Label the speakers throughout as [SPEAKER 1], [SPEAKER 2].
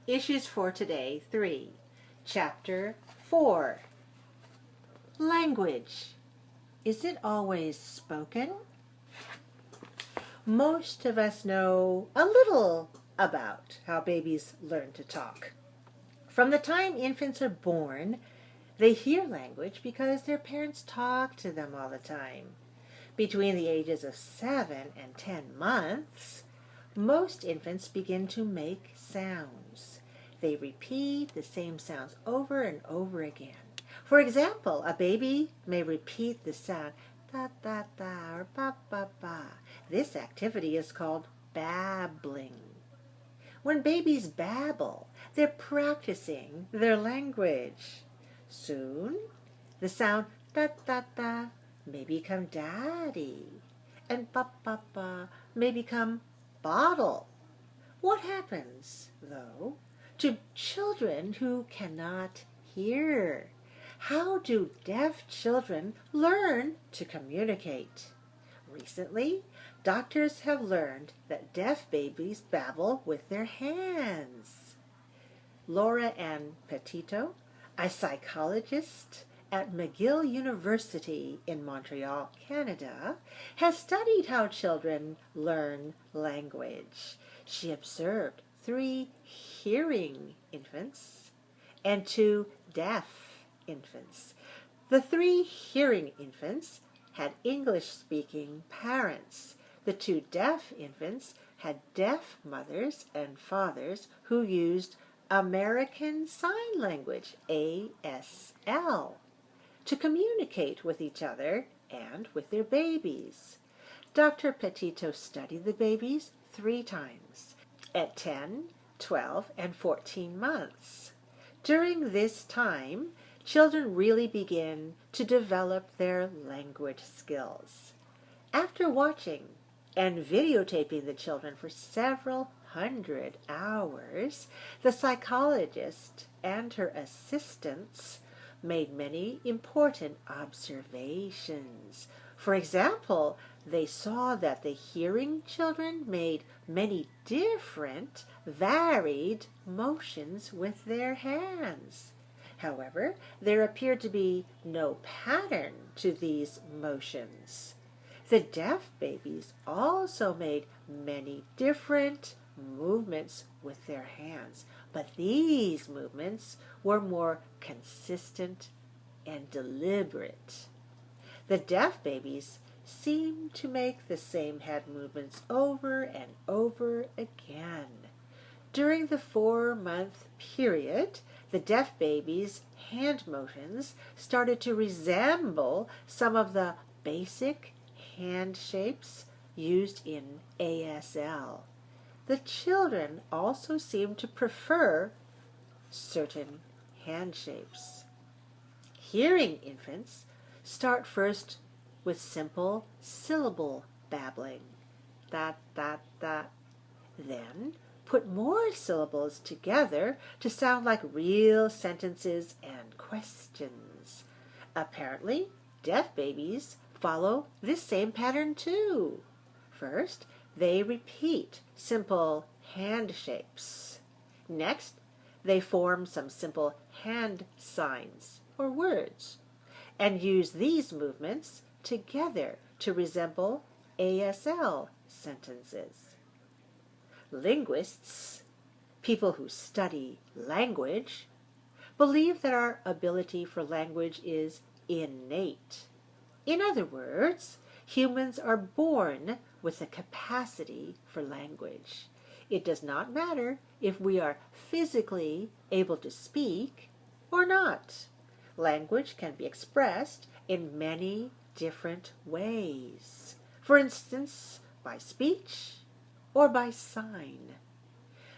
[SPEAKER 1] Issues for Today 3, Chapter 4. Language. Is it always spoken? Most of us know a little about how babies learn to talk. From the time infants are born, they hear language because their parents talk to them all the time. Between the ages of 7 and 10 months, most infants begin to make sounds. They repeat the same sounds over and over again. For example, a baby may repeat the sound da da da or ba ba ba. This activity is called babbling. When babies babble, they're practicing their language. Soon, the sound da da da may become daddy, and ba ba ba may become bottle. What happens, though, to children who cannot hear? How do deaf children learn to communicate? Recently, doctors have learned that deaf babies babble with their hands. Laura Ann Petito, a psychologist at McGill University in Montreal, Canada, has studied how children learn language. She observed 3 hearing infants and 2 deaf infants. The 3 hearing infants had English-speaking parents. The 2 deaf infants had deaf mothers and fathers who used American Sign Language, ASL, to communicate with each other and with their babies. Dr. Petito studied the babies 3 times, at 10, 12, and 14 months. During this time, children really begin to develop their language skills. After watching and videotaping the children for several hundred hours, the psychologist and her assistants made many important observations. For example, they saw that the hearing children made many different, varied motions with their hands. However, there appeared to be no pattern to these motions. The deaf babies also made many different movements with their hands, but these movements were more consistent and deliberate. The deaf babies seemed to make the same head movements over and over again. During the 4-month period, the deaf babies' hand motions started to resemble some of the basic hand shapes used in ASL. The children also seemed to prefer certain hand shapes. Hearing infants start first with simple syllable babbling, da da da. Then put more syllables together to sound like real sentences and questions. Apparently, deaf babies follow this same pattern too. First, they repeat simple hand shapes. Next, they form some simple hand signs or words and use these movements together to resemble ASL sentences. Linguists, people who study language, believe that our ability for language is innate. In other words, humans are born with the capacity for language. It does not matter if we are physically able to speak or not. Language can be expressed in many different ways. For instance, by speech or by sign.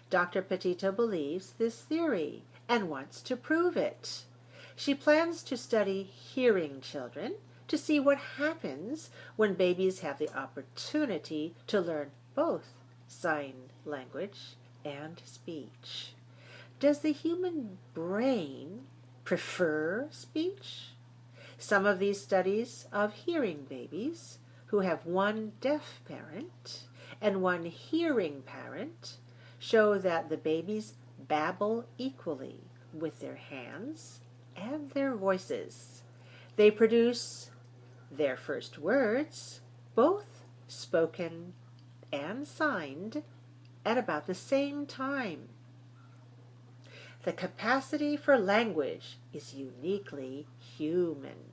[SPEAKER 1] Dr. Petito believes this theory and wants to prove it. She plans to study hearing children to see what happens when babies have the opportunity to learn both sign language and speech. Does the human brain prefer speech? Some of these studies of hearing babies who have 1 deaf parent and 1 hearing parent show that the babies babble equally with their hands and their voices. They produce their first words, both spoken and signed, at about the same time. The capacity for language is uniquely human.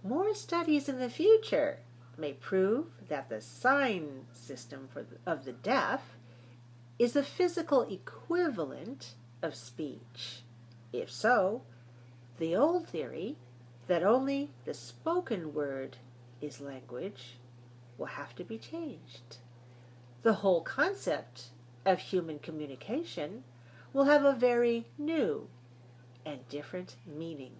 [SPEAKER 1] More studies in the future may prove that the sign system of the deaf is the physical equivalent of speech. If so, the old theory that only the spoken word is language will have to be changed. The whole concept of human communication will have a very new and different meaning.